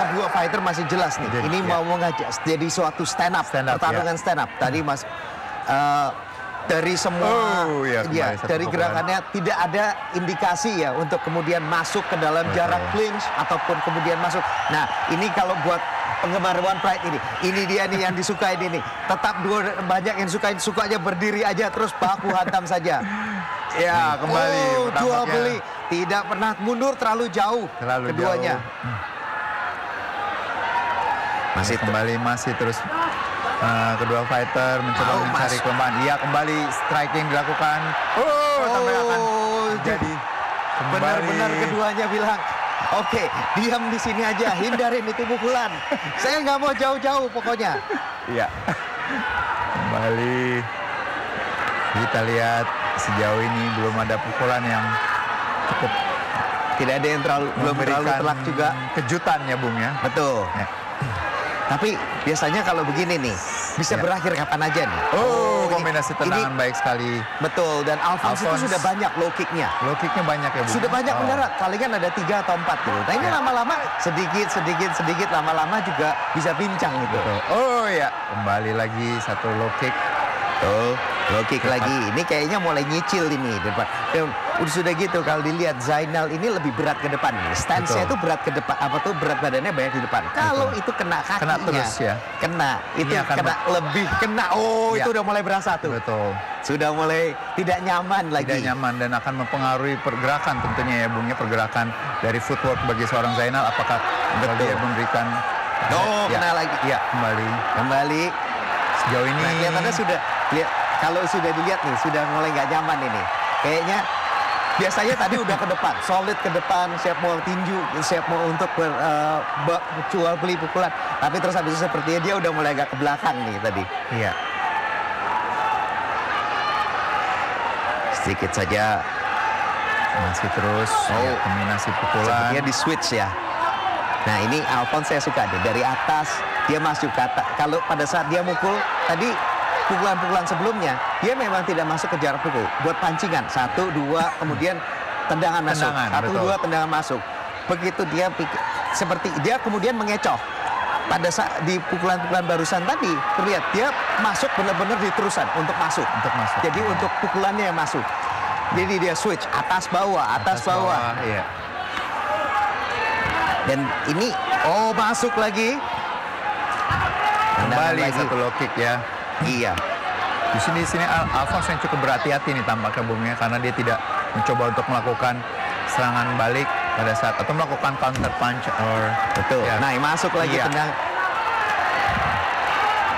Kedua fighter masih jelas nih. Ini mau mengajak jadi suatu stand up pertarungan stand up. Tadi Mas dari semua dari gerakannya tidak ada indikasi ya untuk kemudian masuk ke dalam jarak clinch ataupun kemudian masuk. Nah, ini kalau buat penggemar One Pride ini dia nih yang disukai ini. Tetap banyak yang sukanya berdiri aja terus baku hantam saja. Ya, kembali jual beli tidak pernah mundur terlalu jauh keduanya. Masih kembali terus kedua fighter mencoba mencari kelemahan. Iya, kembali striking dilakukan. Sampai akan jadi benar-benar keduanya bilang, oke, diam di sini aja, hindarin itu pukulan. Saya nggak mau jauh-jauh pokoknya. Iya. Kembali kita lihat sejauh ini belum ada pukulan yang cukup. Tidak ada yang belum terlalu telak juga. Kejutan ya, Bung ya. Betul. Ya. Tapi biasanya kalau begini nih, bisa berakhir kapan aja nih. Kombinasi tendangan baik sekali. Betul, dan Alphonse itu sudah banyak low kicknya. Low kicknya banyak ya, Bu? Sudah banyak mendarat, palingan ada 3 atau 4 gitu. Nah ini lama-lama sedikit, lama-lama juga bisa bincang gitu. Oh ya, kembali lagi satu low kick. Tuh, low kick lagi. Ini kayaknya mulai nyicil ini depan. Sudah gitu kalau dilihat Zainal ini lebih berat ke depan. Stance-nya itu berat ke depan, berat badannya banyak di depan. Kalau itu kena kakinya, terus ya. Lebih kena. Itu udah mulai berasa tuh. Betul. Sudah mulai tidak nyaman lagi. Tidak nyaman dan akan mempengaruhi pergerakan tentunya ya, Bung ya, pergerakan dari footwork bagi seorang Zainal. Apakah dia memberikan? Kena lagi. Iya, kembali. Sejauh ini kelihatannya sudah kalau sudah dilihat nih sudah mulai nggak nyaman ini. Kayaknya biasanya tadi udah ke depan, solid ke depan, siap mau tinju, siap mau untuk jual beli pukulan. Tapi terus habis itu sepertinya dia udah mulai agak ke belakang nih tadi. Iya. Sedikit saja masih terus kombinasi pukulan. Sepertinya di switch ya. Nah ini Alphonse saya suka deh, dari atas dia masuk ke atas. Kalau pada saat dia mukul tadi pukulan-pukulan sebelumnya dia memang tidak masuk ke jarak pukul buat pancingan 1, 2 kemudian tendangan masuk 1, 2 tendangan masuk. Begitu dia seperti dia kemudian mengecoh pada saat di pukulan-pukulan barusan tadi terlihat dia masuk benar-benar di terusan untuk masuk. Jadi untuk pukulannya yang masuk. Jadi dia switch atas bawah. Iya. Dan ini masuk lagi. Kembali satu low kick ya. Iya. Di sini Alphonse yang cukup berhati-hati nih tampaknya, Bung ya, karena dia tidak mencoba untuk melakukan serangan balik pada saat atau melakukan counter punch betul. Ya. Nah, masuk lagi tendang.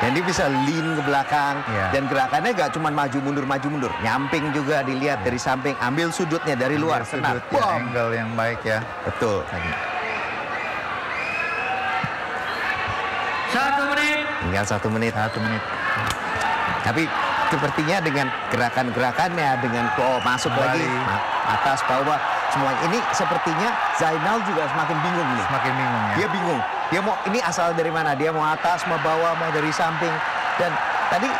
Dan dia bisa lean ke belakang dan gerakannya gak cuma maju mundur, nyamping juga dilihat dari samping, ambil sudutnya dari luar, sudut angle yang baik ya. Betul. 1 menit. Tinggal 1 menit. Tapi sepertinya dengan gerakan-gerakannya, dengan masuk lagi, atas, bawah, semua ini sepertinya Zainal juga semakin bingung nih. Ya. Dia bingung. Dia mau ini asal dari mana? Dia mau atas, mau bawah, mau dari samping. Dan tadi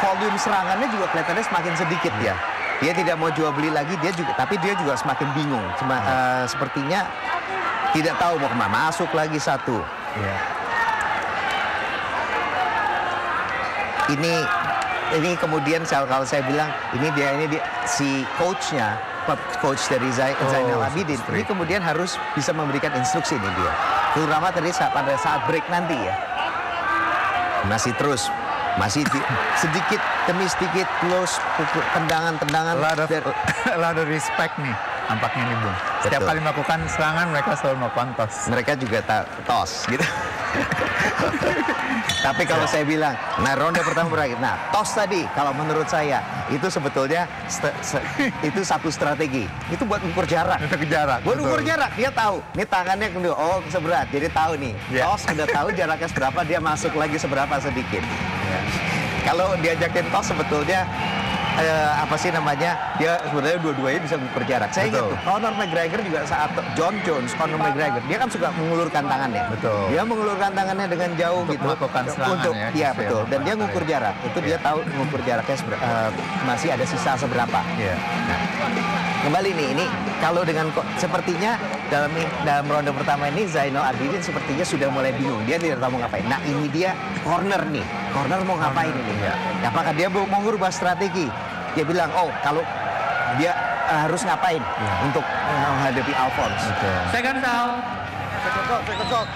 volume serangannya juga kelihatannya semakin sedikit ya. Dia tidak mau jual beli lagi, tapi dia juga semakin bingung. Sepertinya tidak tahu mau kemana. Masuk lagi 1. Iya. Ini kemudian kalau saya bilang ini dia si coachnya, coach dari Zainal Abidin ini kemudian harus bisa memberikan instruksi ini dia, terutama tadi pada saat break nanti ya. Masih sedikit demi sedikit close tendangan. A lot of respect nih tampaknya nih, Bung. Setiap kali melakukan serangan mereka selalu melakukan toss. Mereka juga toss gitu. Tapi kalau saya bilang, nah ronde pertama berakhir. Nah, toss tadi kalau menurut saya itu sebetulnya itu satu strategi. Itu buat ukur jarak. Untuk jarak. Buat ukur jarak, dia tahu. Ini tangannya oh seberat, jadi tahu nih. Toss udah tahu jaraknya seberapa, dia masuk lagi seberapa sedikit. Kalau diajakin toss sebetulnya apa sih namanya, dia sebenarnya dua-duanya bisa mengukur jarak. Saya ingat tuh, Conor McGregor juga saat John Jones, Conor McGregor, dia kan suka mengulurkan tangannya. Betul. Dia mengulurkan tangannya dengan jauh untuk gitu. Melakukan serangan Iya betul. Dan dia mengukur jarak. Itu dia tahu mengukur jaraknya masih ada sisa seberapa. Nah, kembali nih, ini kalau dengan sepertinya dalam ronde pertama ini Zainal Abidin sepertinya sudah mulai bingung. Dia tidak tahu mau ngapain. Nah ini dia corner nih. Corner mau ngapain ini? Apakah dia mau merubah strategi? Dia bilang, oh kalau dia harus ngapain untuk menghadapi Alphonse. Second down.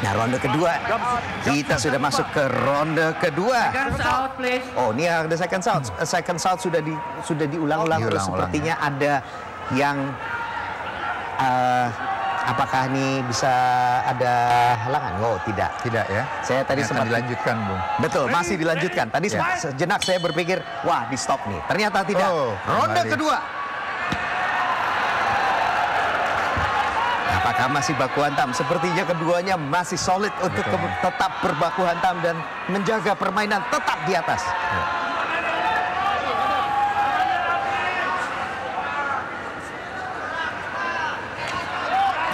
Nah ronde kedua, kita sudah masuk ke ronde kedua. Second out, please. Oh ini ada second out. Second out sudah diulang-ulang terus. Sepertinya ada yang apakah ini bisa ada halangan? Oh tidak. Tidak ya. Saya tadi sempat dilanjutkan, Bung. Betul, masih dilanjutkan. Tadi sejenak saya berpikir, wah di stop nih. Ternyata tidak. Ronde kedua. Apakah masih baku hantam? Sepertinya keduanya masih solid untuk tetap berbaku hantam dan menjaga permainan tetap di atas.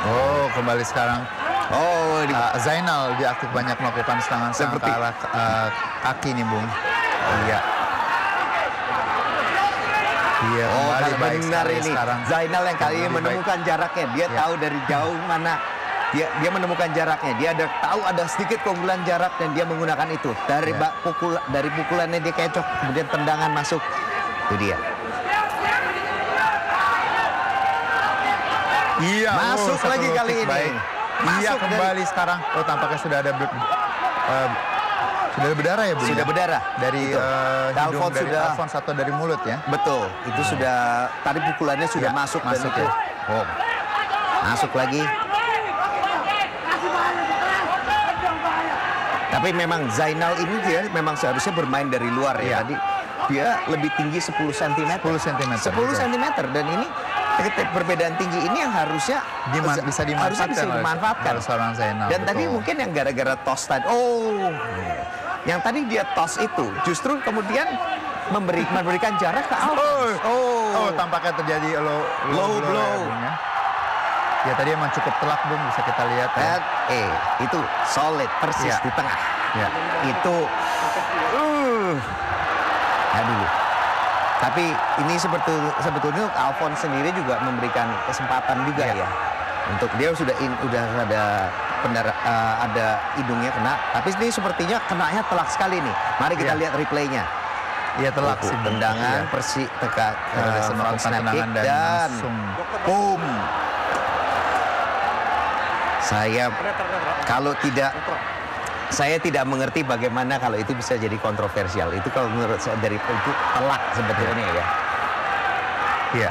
Oh, kembali sekarang. Oh, Zainal diaktif banyak melakukan serangan ke arah kaki nih, Bung. Iya. Iya, kembali baik benar ini. Sekarang. Zainal yang kali ini menemukan jaraknya. Dia tahu dari jauh mana. Dia menemukan jaraknya. Dia tahu ada sedikit keunggulan jarak dan dia menggunakan itu. Dari pukulannya dia kecok, kemudian tendangan masuk. Itu dia. Iya, masuk lagi kali ini. Baik. Iya, kembali sekarang. Oh, tampaknya sudah ada sudah berdarah ya, Bu? Sudah berdarah dari hidung, dari Alphonse atau dari mulut ya? Betul. Itu sudah tadi pukulannya sudah masuk dan itu. Oh. Masuk lagi. Tapi memang Zainal ini dia memang seharusnya bermain dari luar ya. Tadi dia lebih tinggi 10 cm. 10 cm. 10 cm dan ini perbedaan tinggi ini yang harusnya bisa dimanfaatkan seorang Zainal. Dan tadi mungkin yang gara-gara toss tadi. Oh. Yang tadi dia toss itu justru kemudian memberikan jarak ke Alphonse. Oh, tampaknya terjadi low blow. Ya tadi emang cukup telak, Bung, bisa kita lihat ya. Itu solid persis di tengah. Itu dulu. Tapi ini sebetulnya Alphonse sendiri juga memberikan kesempatan juga ya. Untuk dia sudah ada hidungnya kena, tapi ini sepertinya kenanya telak sekali nih. Mari kita lihat replaynya. Iya telak sih. Tendangan persi tekat front snap kick dan boom. Saya tidak mengerti bagaimana kalau itu bisa jadi kontroversial. Itu kalau menurut saya dari itu telak sebetulnya ya. Iya,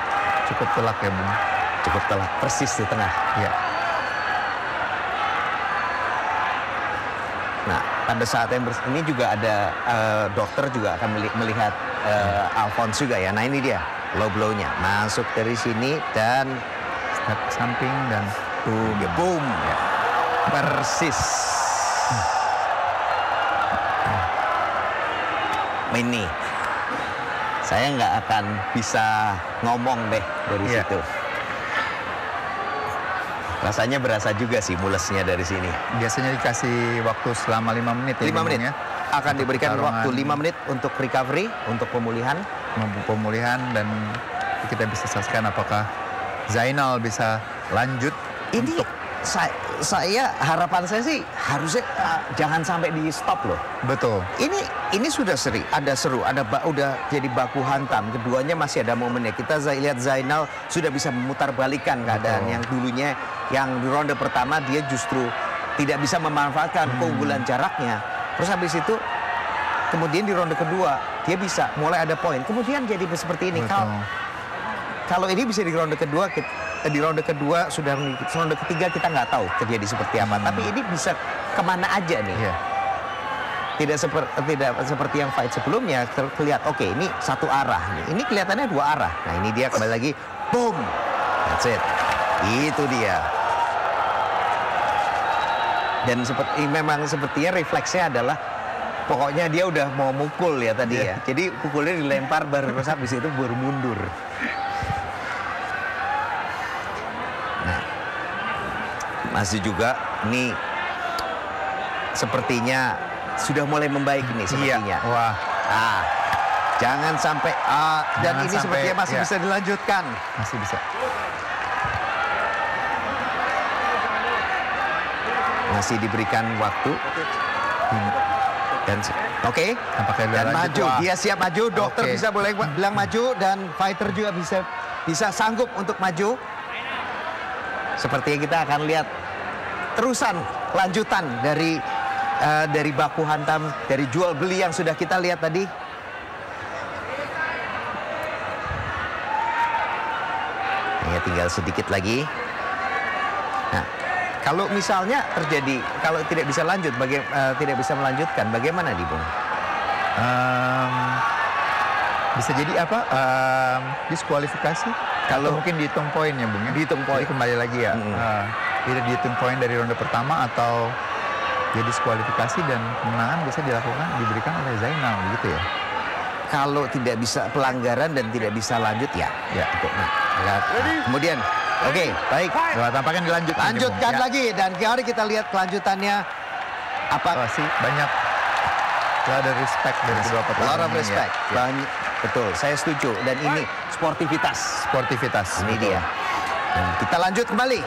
cukup telak ya, Bung. Cukup telak, persis di tengah. Iya. Nah, pada saat yang ini juga ada dokter juga akan melihat Alphonse juga ya. Nah, ini dia low blow-nya. Masuk dari sini dan step samping dan boom. Ya. Persis. Ini saya nggak akan bisa ngomong deh dari situ. Rasanya berasa juga sih mulesnya dari sini. Biasanya dikasih waktu selama 5 menit ya. 5 menit. Akan diberikan waktu 5 menit untuk recovery, untuk pemulihan. Dan kita bisa saksikan apakah Zainal bisa lanjut. Ini saya harapan saya sih harusnya jangan sampai di stop loh. Betul. Ini sudah udah jadi baku hantam. Keduanya masih ada momennya. Kita lihat Zainal sudah bisa memutarbalikkan keadaan yang dulunya yang di ronde pertama dia justru tidak bisa memanfaatkan keunggulan jaraknya. Terus habis itu kemudian di ronde kedua dia bisa mulai ada poin. Kemudian jadi seperti ini. Kalau ini bisa di ronde kedua di ronde kedua sudah ronde ketiga kita nggak tahu terjadi seperti apa. Tapi ini bisa kemana aja nih. Iya. Tidak seperti yang fight sebelumnya terlihat. Oke, ini satu arah nih. Ini kelihatannya dua arah. Nah, ini dia kembali lagi. Boom. That's it. Itu dia. Dan memang sepertinya refleksnya adalah pokoknya dia udah mau mukul ya tadi ya. Jadi pukulnya dilempar baru terus habis itu baru mundur. Nah, masih juga ini sepertinya sudah mulai membaik nih sepertinya. Iya. Wah. Ah, jangan sampai dan Jangan ini sampai, sepertinya masih bisa dilanjutkan. Masih bisa. Masih diberikan waktu. Dan oke. Tampaknya udah Dan lanjut. maju. Wah. Dia siap maju. Dokter Oke. bisa boleh bilang maju dan fighter juga bisa sanggup untuk maju. Sepertinya kita akan lihat terusan lanjutan dari baku hantam, dari jual beli yang sudah kita lihat tadi. Ya, tinggal sedikit lagi. Nah, kalau misalnya terjadi, kalau tidak bisa lanjut, tidak bisa melanjutkan, bagaimana nih, Bung? Bisa jadi apa? Diskualifikasi? Kalau mungkin dihitung poin ya, Bung. Ya? Dihitung poin. Jadi kembali lagi ya. Tidak dihitung poin dari ronde pertama atau jadi diskualifikasi dan kemenangan bisa diberikan oleh Zainal gitu ya. Kalau tidak bisa pelanggaran dan tidak bisa lanjut ya. Ya. Kemudian, oke, baik. Wah, tampaknya dilanjutkan. Lanjutkan Ya. lagi dan mari kita lihat kelanjutannya. Apa? Wah, sih banyak. Ada respect dari kedua petarung. Lot of ini, respect. Ya. Banyak, betul. Saya setuju. Dan ini sportivitas. Sportivitas. Ini betul. dia. Dan kita lanjut kembali.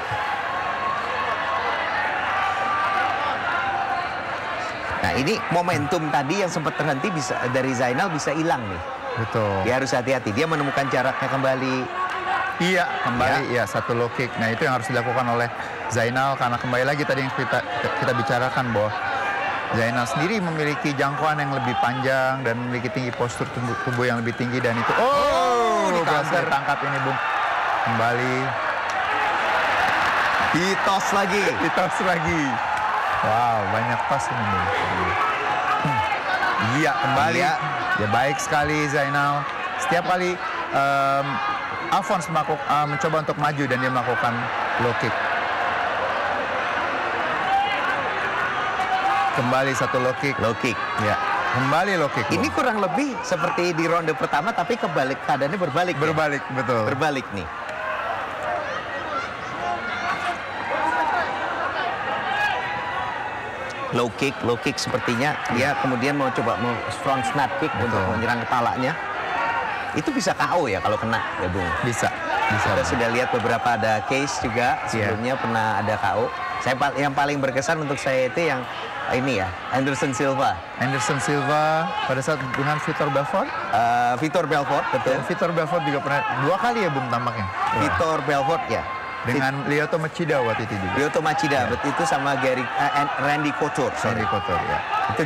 Nah, ini momentum tadi yang sempat terhenti dari Zainal bisa hilang nih. Betul. Dia harus hati-hati. Dia menemukan jaraknya kembali. Iya, kembali ya satu low kick. Nah, itu yang harus dilakukan oleh Zainal karena kembali lagi tadi yang kita bicarakan bahwa Zainal sendiri memiliki jangkauan yang lebih panjang dan memiliki tinggi postur tubuh yang lebih tinggi dan itu berhasil ditangkap ini, Bung. Kembali Ditos lagi. ditos lagi. Wow, banyak tos ini, Bung. Iya, kembali. Iya. Ya baik sekali Zainal. Setiap kali Alphonse mencoba untuk maju dan dia melakukan low kick. Kembali satu low kick. Low kick. Ya, kembali low kick. Ini kurang lebih seperti di ronde pertama tapi keadaannya berbalik. Ya? berbalik, betul. Berbalik nih. Low kick sepertinya dia kemudian mau coba front snap kick untuk menyerang kepalanya. Itu bisa KO ya kalau kena ya, Bung. Bisa. Kita sudah lihat beberapa ada case juga sebelumnya pernah ada KO. Yang paling berkesan untuk saya itu yang ini ya, Anderson Silva pada saat dengan Vitor Belfort. Vitor Belfort, betul. Dan Vitor Belfort juga pernah 2 kali ya, Bung, tampaknya. Vitor Belfort ya. Dengan Lyoto Machida waktu itu juga. Lyoto Machida, itu sama Randy Couture. Randy Couture, ya. Itu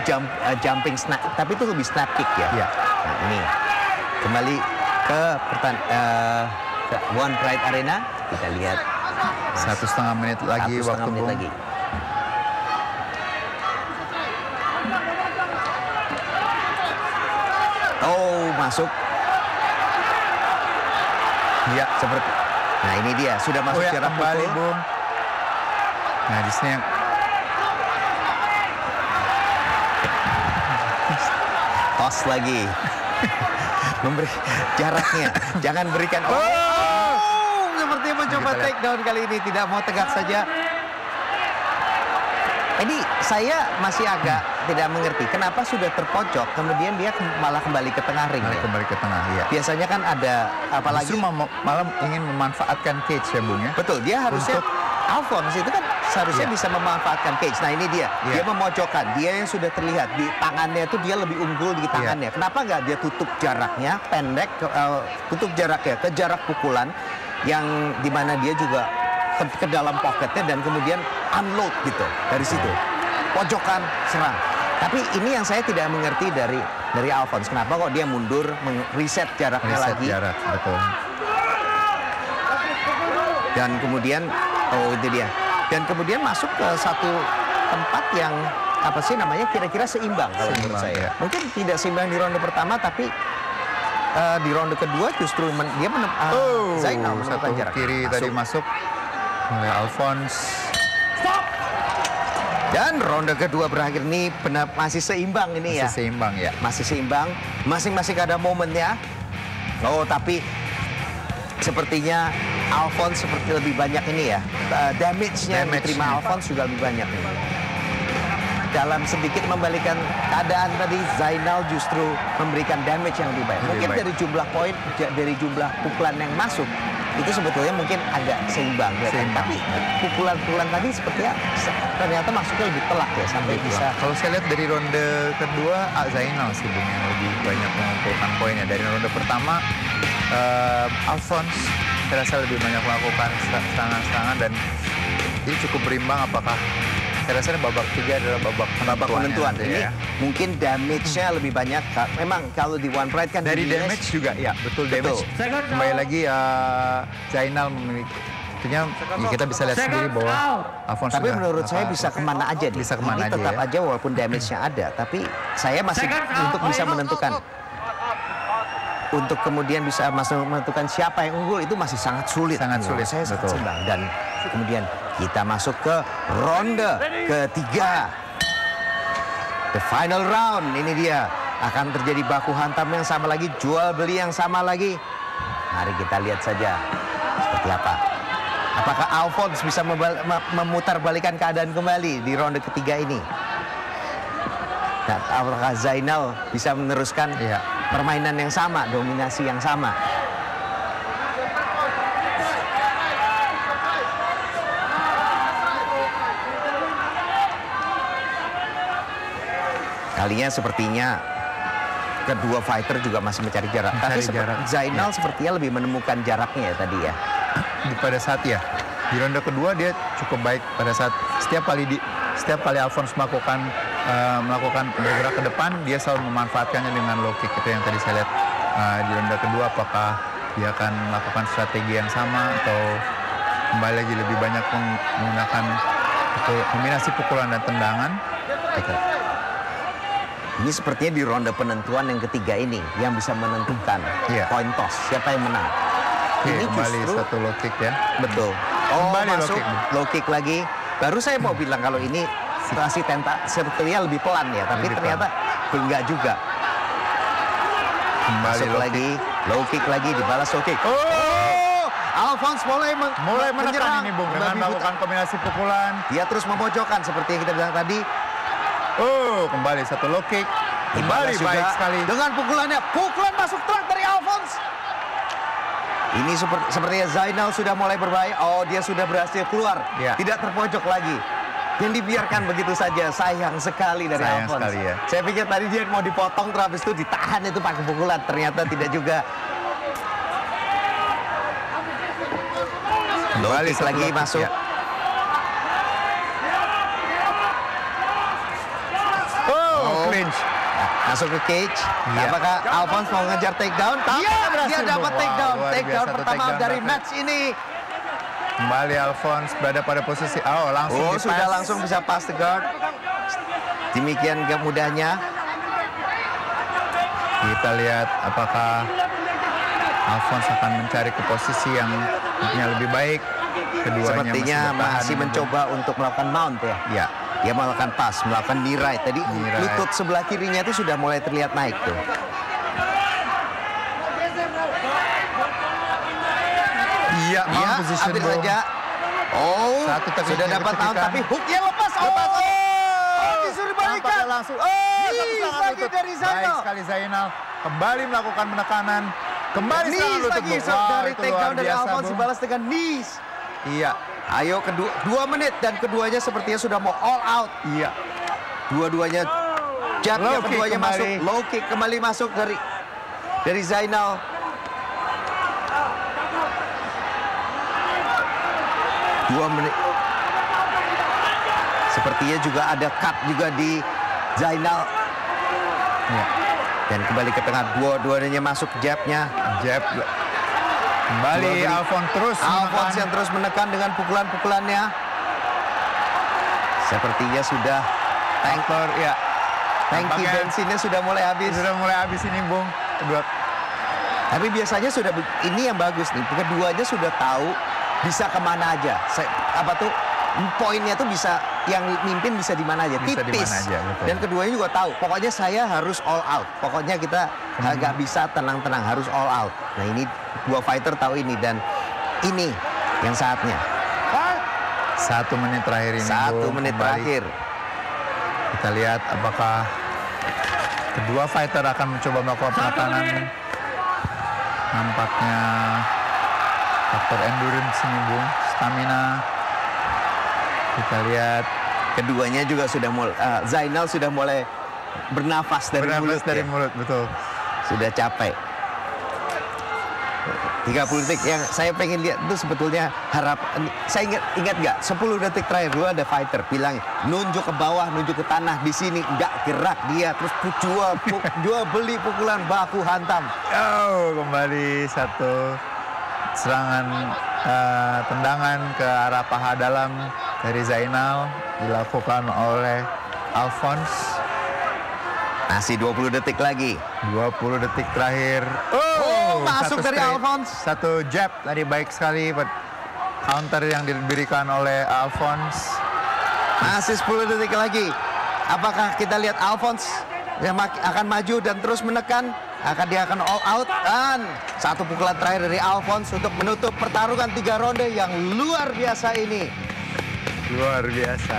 jumping snap, tapi itu lebih snap kick ya. Iya. Nah, ini kembali ke One Pride Arena, kita lihat 1,5 menit lagi 1,5 waktu, menit Bung. lagi. Oh, masuk. Iya, Seperti. Nah, ini dia sudah masuk jarak kembali, pukul. Bung. Nah, di sini yang Tos lagi. Memberi jaraknya. Jangan berikan. Seperti mencoba Kita lihat. take down kali ini. Tidak mau tegak saja. Ini saya masih agak tidak mengerti. Kenapa sudah terpojok, kemudian dia malah kembali ke tengah ring. Ya? kembali ke tengah, ya. Biasanya kan ada, apalagi. Justru malah ingin memanfaatkan cage ya, Bung, ya. Betul, dia harusnya. Alphonse itu kan seharusnya bisa memanfaatkan cage. Nah, ini dia. Dia memojokkan. Dia yang sudah terlihat di tangannya itu dia lebih unggul di tangannya. Kenapa nggak dia tutup jaraknya pendek, tutup jaraknya ke jarak pukulan yang dimana dia juga ke dalam pocketnya dan kemudian unload gitu dari situ. Pojokan serang. Tapi ini yang saya tidak mengerti dari Alphonse. Kenapa kok dia mundur, reset jaraknya lagi? Jarak, betul. Dan kemudian, oh itu dia. Dan kemudian masuk ke satu tempat yang apa sih namanya kira-kira seimbang kalau menurut saya. Ya. Mungkin tidak seimbang di ronde pertama, tapi di ronde kedua justru dia Zainal menemukan satu jarak. kiri tadi masuk oleh Alphonse. Dan ronde kedua berakhir ini benar masih seimbang ini ya. Masih seimbang ya. Masih seimbang, masing-masing ada momennya. Oh, tapi sepertinya Alphonse seperti lebih banyak ini ya. Damage-nya yang diterima Alphonse juga lebih banyak ini. Dalam sedikit membalikan keadaan tadi, Zainal justru memberikan damage yang lebih baik. Mungkin dari jumlah poin, dari jumlah pukulan yang masuk, itu sebetulnya mungkin agak seimbang. Tapi pukulan-pukulan tadi sepertinya ternyata masuknya lebih telak ya, sampai bisa. Kalau saya lihat dari ronde kedua, Zainal sih Bung yang lebih banyak mengumpulkan poinnya. Dari ronde pertama, Alphonse saya rasa lebih banyak melakukan serangan-serangan dan ini cukup berimbang. Apakah saya rasa babak 3 adalah babak penentuan. Ini ya. Mungkin damage-nya lebih banyak. Memang kalau di One Pride kan dari damage juga ya, betul damage. Kembali lagi Zainal memiliki. Tentunya kita bisa lihat sendiri bahwa Alphonse tapi menurut saya bisa kemana aja nih. Bisa kemana ini tetap aja walaupun damage-nya ada, tapi saya masih untuk bisa menentukan. Untuk kemudian bisa menentukan siapa yang unggul itu masih sangat sulit. Sangat sulit. Saya sangat seimbang. Dan kemudian kita masuk ke ronde ketiga. The final round, ini dia. Akan terjadi baku hantam yang sama lagi, jual beli yang sama lagi. Mari kita lihat saja seperti apa. Apakah Alphonse bisa memutar balikan keadaan kembali di ronde ketiga ini? Dan apakah Zainal bisa meneruskan permainan yang sama, dominasi yang sama? Kalinya sepertinya kedua fighter juga masih mencari jarak. Tapi Zainal sepertinya lebih menemukan jaraknya ya tadi ya. Pada saat ya, di ronde kedua dia cukup baik pada saat setiap kali Alphonse melakukan bergerak ke depan, dia selalu memanfaatkannya dengan low kick. Itu yang tadi saya lihat di ronde kedua, apakah dia akan melakukan strategi yang sama atau kembali lagi lebih banyak menggunakan kombinasi pukulan dan tendangan. Ini sepertinya di ronde penentuan yang ketiga ini yang bisa menentukan coin toss siapa yang menang. Ini kembali justru satu low kick ya. Betul. Kembali masuk low kick lagi. Baru saya mau bilang kalau ini situasi sebetulnya lebih pelan ya, tapi ternyata enggak juga. Kembali masuk lagi, low kick lagi, dibalas low kick. Alphonse mulai menekan ini Bung dengan melakukan kombinasi pukulan. Dia terus memojokkan seperti yang kita bilang tadi. Kembali satu low kick. Kembali baik sekali. Dengan pukulan masuk telak dari Alphonse. Ini sepertinya Zainal sudah mulai berbahaya. Dia sudah berhasil keluar. Tidak terpojok lagi. Yang dibiarkan begitu saja. Sayang sekali dari Alphonse. Sekali ya. Saya pikir tadi dia mau dipotong terus habis itu ditahan itu pakai pukulan. Ternyata tidak juga. Kembali lagi masuk. Ya. Clinch. Masuk ke cage. Apakah Alphonse mau ngejar takedown? Dia dapat takedown. Takedown pertama dari match ini. Kembali Alphonse berada pada posisi sudah langsung bisa pass the guard. Demikian mudahnya. Kita lihat apakah Alphonse akan mencari ke posisi yang lebih baik. Keduanya sepertinya masih mencoba untuk melakukan mount ya. Dia melakukan pass, melakukan knee right. Tadi lutut sebelah kirinya itu sudah mulai terlihat naik tuh. Ambil saja. Sudah dapat mount tapi hooknya lepas. Disuruh balikan. Langsung. Lagi dari Zainal. Baik sekali Zainal. Kembali melakukan penekanan. Kembali serangan lutut. Dari takedown dari Alphonse dibalas dengan knees. Ayo, 2 menit dan keduanya sepertinya sudah mau all out. Dua-duanya jabnya, keduanya masuk. Low kick kembali masuk dari Zainal. Dua menit. Sepertinya juga ada cut juga di Zainal. Dan kembali ke tengah, dua-duanya masuk jabnya. Kembali Alphonse terus Alphonse yang terus menekan dengan pukulan-pukulannya. Sepertinya sudah Faktor, ya. tangki Tampaknya bensinnya sudah mulai habis. Sudah mulai habis ini, Bung. Kedua. Tapi biasanya sudah ini yang bagus nih. Keduanya sudah tahu bisa kemana aja. Poinnya tuh bisa yang mimpin bisa di mana aja, Bisa di tipis. mana aja, betul. Dan keduanya juga tahu. Pokoknya saya harus all out. Pokoknya kita nggak bisa tenang-tenang, harus all out. Nah ini dua fighter tahu ini dan ini yang saatnya. 1 menit terakhir ini. 1 Bung, menit kembali. terakhir. Kita lihat apakah kedua fighter akan mencoba melakukan penekanan. Nampaknya faktor endurance ini, Bung. Stamina. Kita lihat Keduanya juga sudah mulai, Zainal sudah mulai bernafas dari mulut. dari ya. mulut, betul. Sudah capek. 30 detik yang saya pengen lihat itu sebetulnya saya ingat nggak 10 detik terakhir dulu ada fighter bilang nunjuk ke bawah, nunjuk ke tanah, di sini nggak gerak dia, terus jual beli pukulan baku hantam. Oh, kembali satu serangan tendangan ke arah paha dalam dari Zainal dilakukan oleh Alphonse. Masih 20 detik lagi. 20 detik terakhir. Masuk dari Alphonse. Satu jab tadi baik sekali counter yang diberikan oleh Alphonse. Masih 10 detik lagi. Apakah kita lihat Alphonse yang akan maju dan terus menekan? Dia akan all out dan satu pukulan terakhir dari Alphonse untuk menutup pertarungan 3 ronde yang luar biasa ini. Luar biasa.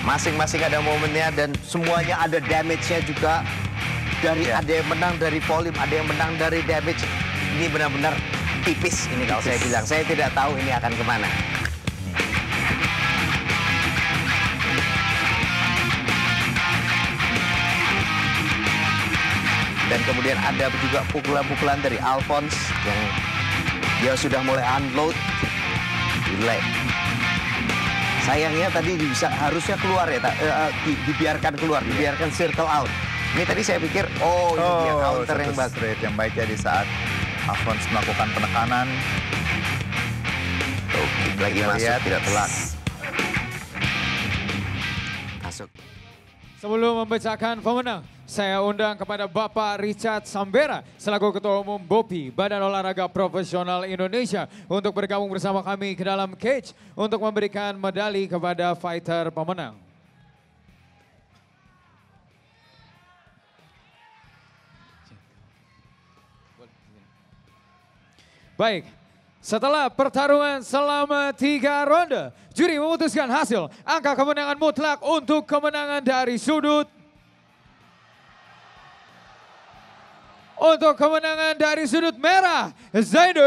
Masing-masing ada momennya dan semuanya ada damage-nya juga. Ada yang menang dari volume, ada yang menang dari damage. Ini benar-benar tipis ini kalau saya bilang. Saya tidak tahu ini akan kemana. Dan kemudian ada juga pukulan-pukulan dari Alphonse yang dia sudah mulai unload. Gila. Sayangnya tadi harusnya keluar ya, dibiarkan keluar, dibiarkan circle out. Ini tadi saya pikir, ini dia counter yang bagus. Straight yang baik ya di saat Alphonse melakukan penekanan. Lagi Kita masuk, lihat. tidak telat. Masuk. Sebelum membacakan pemenang, saya undang kepada Bapak Richard Sambera selaku Ketua Umum BOPI, Badan Olahraga Profesional Indonesia, untuk bergabung bersama kami ke dalam cage untuk memberikan medali kepada fighter pemenang. Baik, setelah pertarungan selama 3 ronde, juri memutuskan hasil angka kemenangan mutlak untuk kemenangan dari sudut. Untuk kemenangan dari sudut merah, Zainal